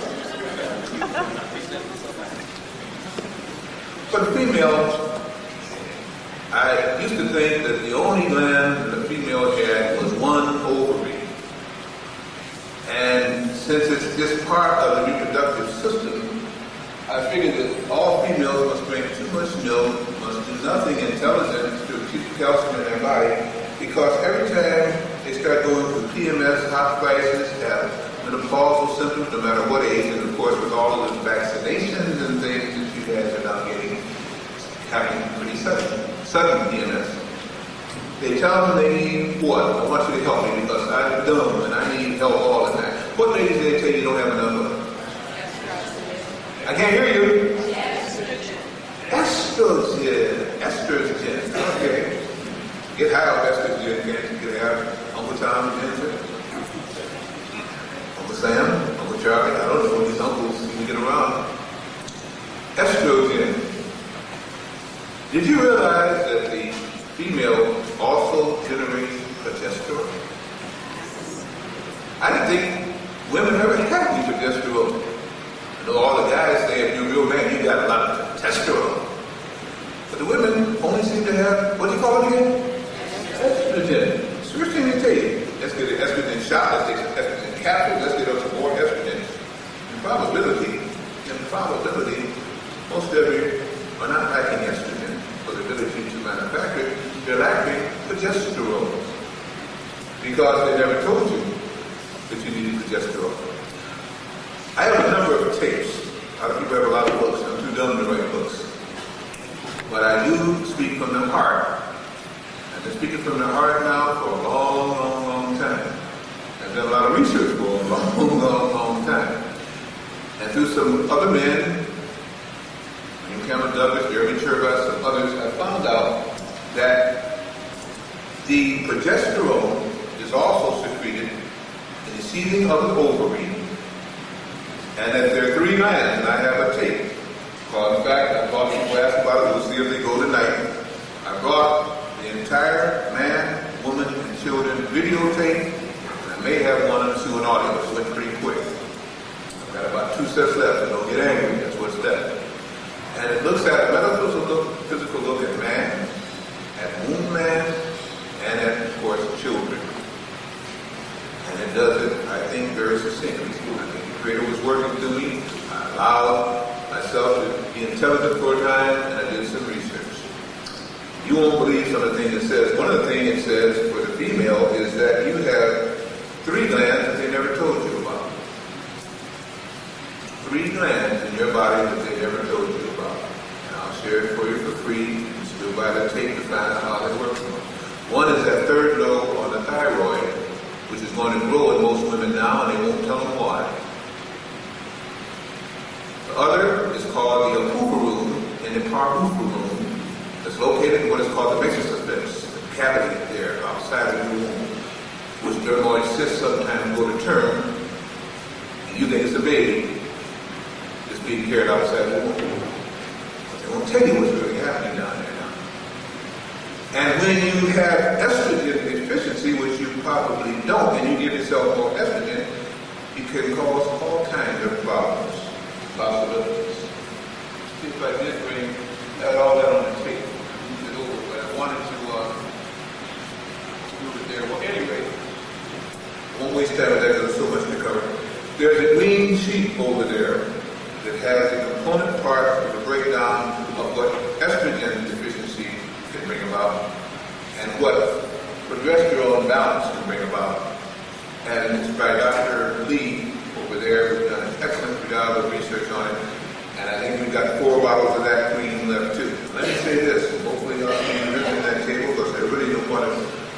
For the female, I used to think that the only gland that a female had was one ovary. And since it's just part of the reproductive system, I figured that all females must drink too much milk, must do nothing intelligent to keep calcium in their body, because every time they start going through PMS, hot flashes, have menopausal symptoms, no matter what age, and of course with all of the vaccinations and things that you guys are now getting, happening pretty sudden PMS. They tell them they need what? I want you to help me because I'm dumb and I need help all the time. What ladies do they tell you don't have enough of? I can't hear you. Estrogen. Estrogen. Okay. Get high off estrogen, can't you? Get high. Uncle Tom, Jennifer, Uncle Sam, Uncle Charlie. I don't know these uncles you can get around. Estrogen. Did you realize that the female also generates progesterone? I didn't think women ever had any progesterone. I know all the guys say if you're a real man, you got a lot of testosterone. But the women only seem to have, what do you call it again? Estrogen. So first thing they tell you, let's get an estrogen shot, let's take an estrogen capsule, let's get up some more estrogen. In probability, most of you are not lacking estrogen for the ability to manufacture it. They're lacking progesterone. Because they never told you that you needed progesterone. I have a number of tapes. A lot of people have a lot of books. I'm too dumb to write books. But I do speak from the heart. I've been speaking from the heart now for a long time. I've done a lot of research for a long time. And through some other men, Cameron Douglas, Jeremy Chervas, and others, I found out that the progesterone is also secreted in the seeding of the ovary, and that there are 3 glands, and I have a tape. Well, in fact, I brought people ask about it, we'll see if they go tonight. I brought the entire man, woman, and children videotape, and I may have 1 or 2 in audio, so it went pretty quick. I've got about 2 sets left, so don't get angry, that's what's left. And it looks at a metaphysical look at man, at womb man, and at, of course, children. And it does it, I think, very succinctly. The Creator was working through me. I allowed myself to be intelligent for a time, and I did some research. You won't believe some of the things it says. One of the things it says for the female is that you have 3 glands that they never told you about. 3 glands in your body that they never told you about. And I'll share it for you for free. You can still buy the tape to find out how they work. One is that 3rd lobe on the thyroid, which is going to grow in most women now, and they won't tell them why. The other is called the apouvaroon in the parvufferoon. It's located in what is called the mesosymphysis, the cavity there outside of the womb, which dermoid cysts sometimes go to term, and you think it's a baby. Being carried outside the womb. They won't tell you what's really happening down there now. And when you have estrogen deficiency, which you probably don't, and you give yourself more estrogen, it can cause all kinds of problems, possibilities. See if I did bring that all that on the tape. Move it over, but I wanted to move it there. Well, anyway, I won't waste time with that because there's so much to cover. There's a green sheet over there that has a component part of the breakdown of what estrogen deficiency can bring about and what progesterone balance can bring about. And it's by Dr. Lee over there who's done an excellent bottles of that cream left too. Let me say this, hopefully y'all can mention that table, because I really don't want to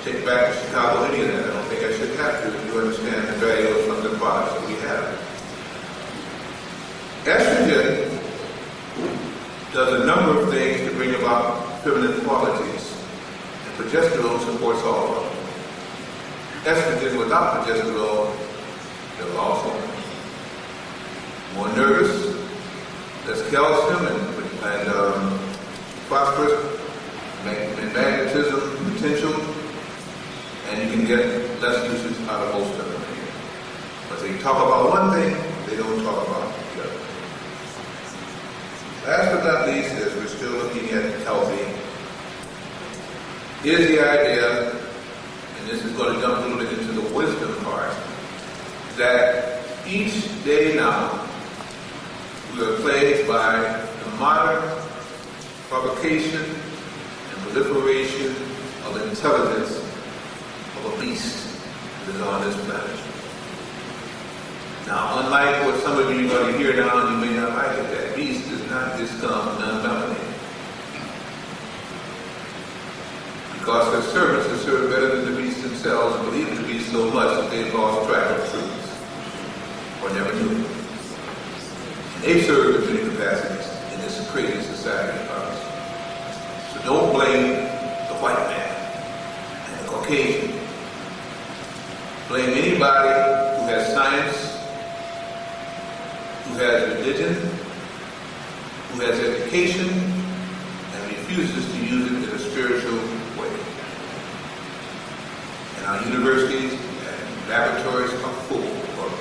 take back to Chicago any of that. I don't think I should have to if you understand the value of some of the products that we have. Estrogen does a number of things to bring about feminine qualities, and progesterone supports all of them. Estrogen without progesterone, they're also more nervous, less calcium and phosphorus, magnetism potential, and you can get less usage out of most of them. But they talk about one thing, they don't talk about the other. Last but not least, as we're still looking at healthy, is the idea, and this is going to jump a little bit into the wisdom part, that each day now we are plagued by the modern provocation and proliferation of intelligence of a beast that is on this planet. Now, unlike what some of you are going to hear now, and you may not like it, that beast does not just come non-melanated. Because their servants are served better than the beasts themselves, and believe the beast so much that they've lost track of truth, or never knew it. And they serve in many capacities in this crazy society of ours. So don't blame the white man and the Caucasian. Blame anybody who has science, who has religion, who has education, and refuses to use it in a spiritual way. And our universities and laboratories are full of them.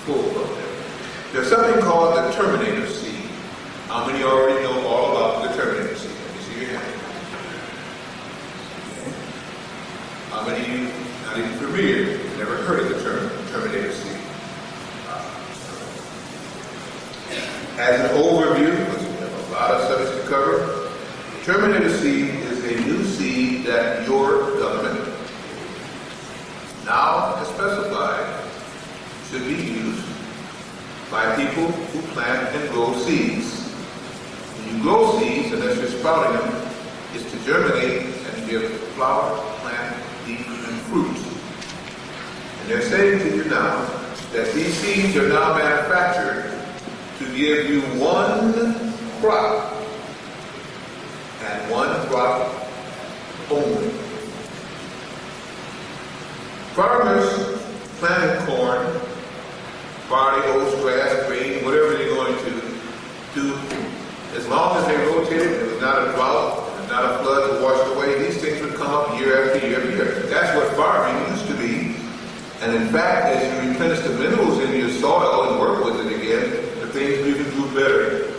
Full of them. There's something called the Terminator seed. How many already know all about the Terminator seed? Let me see your hand. Okay. How many of you, not even familiar, never heard of the term Terminator seed? As an overview, because we have a lot of subjects to cover, the Terminator seed is a new seed that your government now has specified should be used by people who plant and grow seeds. When you grow seeds, unless you're sprouting them, is to germinate and give flower, plant, leaf, and fruit. And they're saying to you now that these seeds are now manufactured to give you one crop, and one crop only. Farmers planted corn, barley, oats, grass, grain, whatever they're going to do, as long as they rotated, there was not a drought, there was not a flood that washed away, these things would come up year after year after year. That's what farming used to be. And in fact, as you replenish the minerals in your soil and work with it again, the things even grew better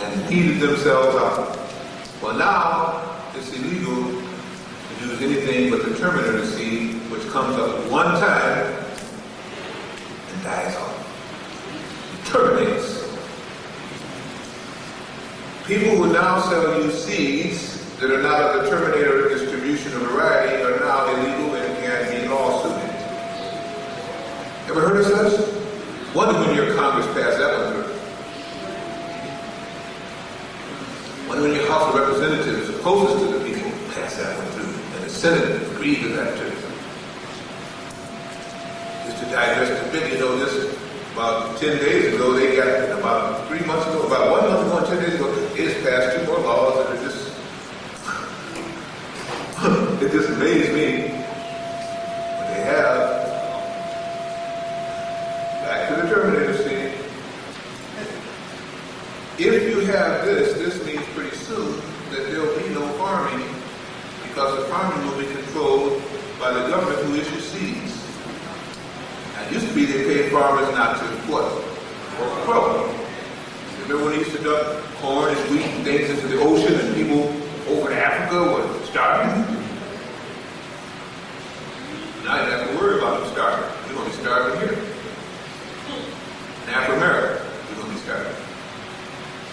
and heated themselves up. Well, now it's illegal to use anything but the Terminator seed, which comes up one time and dies off. It terminates. People who now sell you seeds that are not of the Terminator distribution or variety are now illegal and can be lawsuited. Ever heard of such? Wonder when your Congress passed that one through. Wonder when your House of Representatives, closest to the people, passed that one through. And the Senate agreed to that too. Just to digress a bit, you know, this about 10 days ago, they got, about 3 months ago, about 1 month ago and 10 days ago, they just passed 2 more laws that are just, it just amazed me. But they have. Back to the Terminator seed. If you have this, this means pretty soon that there will be no farming, because the farming will be controlled by the government who issues seeds. It used to be they paid farmers not to what? Or grow. Remember when they used to dump corn and wheat and things into the ocean and people over in Africa were starving? Now you don't have to worry about them starving. They're going to be starving here. In Africa, we're going to be starving.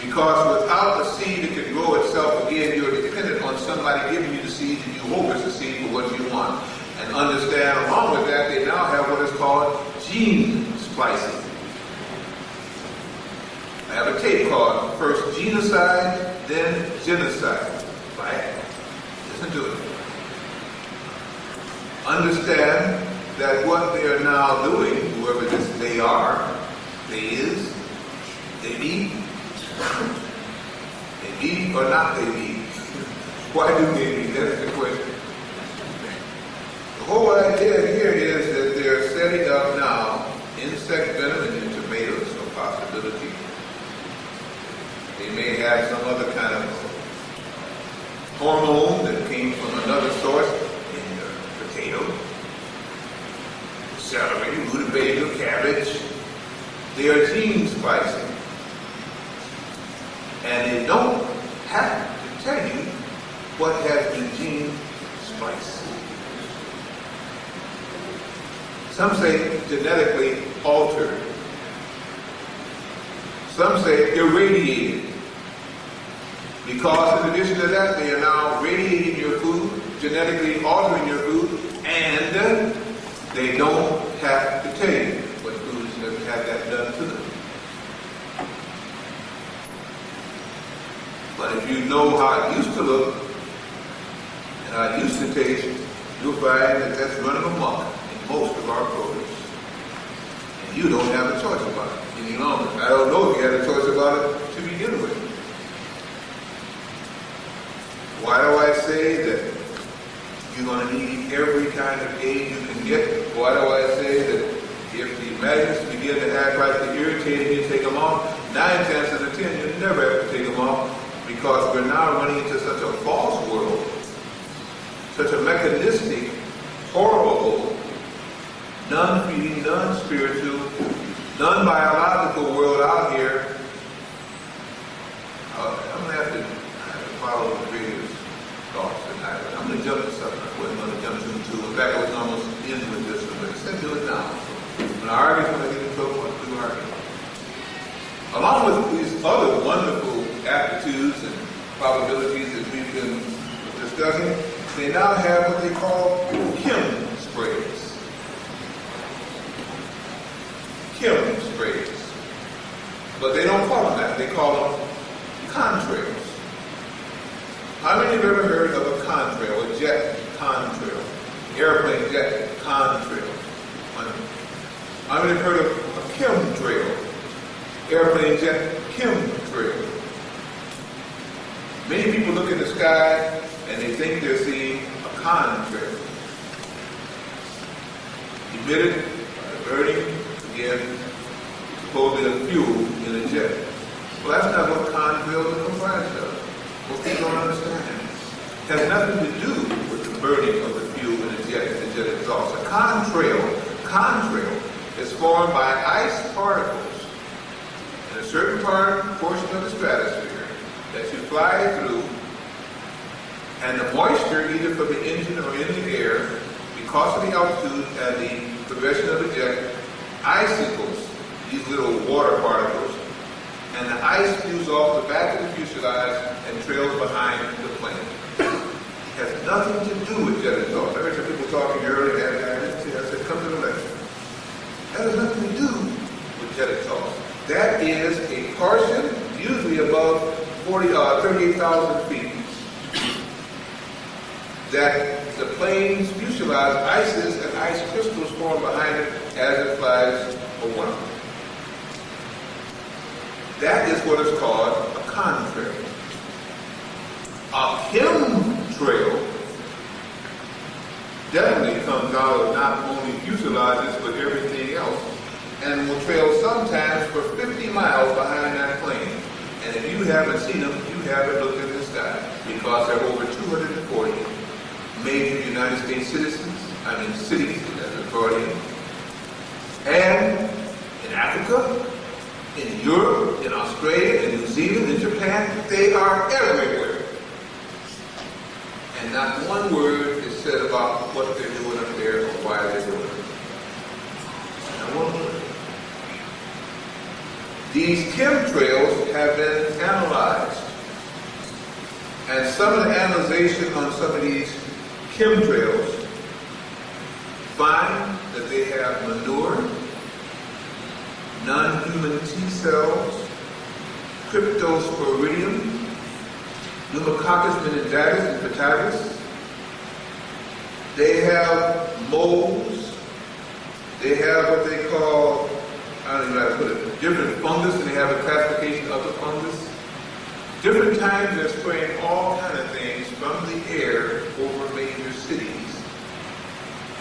Because without a seed that can grow itself again, you're dependent on somebody giving you the seed and you hope it's the seed for what you want. And understand, along with that, they now have what is called gene splicing. I have a tape first genocide, then genocide. Right? Listen to it. Understand that what they are now doing, whoever this they are, they is, they be or not they be. Why do they be? That's the question. The whole idea here is that they're setting up now insect venom in tomatoes, a possibility. They may have some other kind of hormone that came from another source in the potato, celery, rutabaga, cabbage. They are gene splicing. And they don't have to tell you what has been gene spliced. Some say genetically altered. Some say irradiated. Because in addition to that, they are now radiating your food, genetically altering your food, and they don't have to tell you what foods have had that done to them. But if you know how it used to look and how it used to taste, you'll find that that's running amok in most of our produce. And you don't have a choice about it any longer. I don't know if you had a choice about it to begin with. Why do I say that you're going to need every kind of aid you can get? Why do I say that if the magnets begin to act like they're irritating you, take them off? 9 times out of 10, you never have to take them off, because we're now running into such a false world, such a mechanistic, horrible, non-feeding, non-spiritual, non-biological world out here. I'm going to have to follow the previous thoughts tonight. I'm going to jump to something I wasn't going to jump to. In fact, I was almost in with this one, but I said do it now. When I argue, when I get into trouble, I do argue. Along with these other wonderful aptitudes and probabilities that we've been discussing, they now have what they call chem sprays. Chem sprays. But they don't call them that. They call them contrails. How many have ever heard of a contrail, a jet contrail, airplane jet contrail? How many have heard of a chemtrail, airplane jet chemtrail? Many people look in the sky and they think they're seeing a contrail. Emitted by the burning, again, supposedly a fuel in a jet. Well, that's not what contrails are comprised of. Most people don't understand. It has nothing to do with the burning of the fuel in a jet and the jet exhaust. A contrail is formed by ice particles in a certain portion of the stratosphere that you fly through, and the moisture, either from the engine or in the air, because of the altitude and the progression of the jet, icicles these little water particles, and the ice spews off the back of the fuselage and trails behind the plane. It has nothing to do with jet exhaust. I heard some people talking earlier, I said, come to the lecture. That has nothing to do with jet exhaust. That is a portion, usually above 38,000 feet, that the plane's fuselage ices and ice crystals form behind it as it flies around. That is what is called a contrail. A chemtrail definitely comes out of not only fuselages but everything else, and will trail sometimes for 50 miles behind that plane. And if you haven't seen them, you haven't looked at the sky, because there are over 240 major United States cities, as authority, and in Africa, in Europe, in Australia, in New Zealand, in Japan, they are everywhere. And not one word is said about what they're doing up there or why they're doing it. Not one word. These chemtrails have been analyzed. And some of the analyzation on some of these chemtrails find that they have manure, non-human T cells, Cryptosporidium, Pneumococcus meningitis and Petavis. They have molds. They have what they call, I don't even know how to put it, different fungus, and they have a classification of the fungus. Different times they're spraying all kind of things from the air over major cities.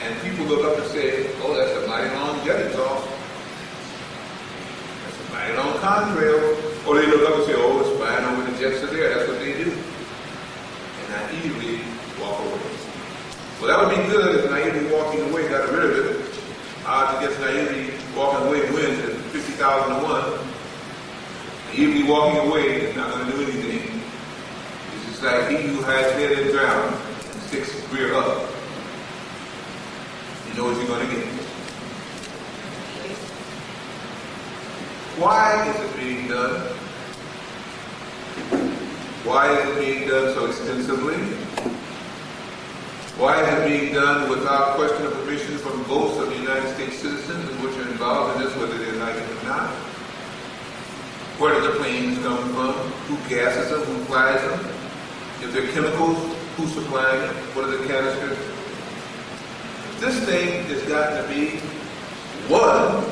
And people look up and say, oh, that's a mighty long jet exhaust. That's a mighty long contrail. Or they look up and say, oh, it's flying over the jets are there. That's what they do. And naively walk away. Well, that would be good if naively walking away got rid of it. Odds against naively walking away wins at 50,000 to 1. Naively walking away is not going to do anything. It's just like he who hides head and drown and sticks rear up. You know what you're going to get. Why is it being done? Why is it being done so extensively? Why is it being done without question of permission from most of the United States citizens which are involved in this, whether they like it or not? Where do the planes come from? Who gases them? Who flies them? If they're chemicals, who's supplying it? What are the canisters? This thing has got to be, one,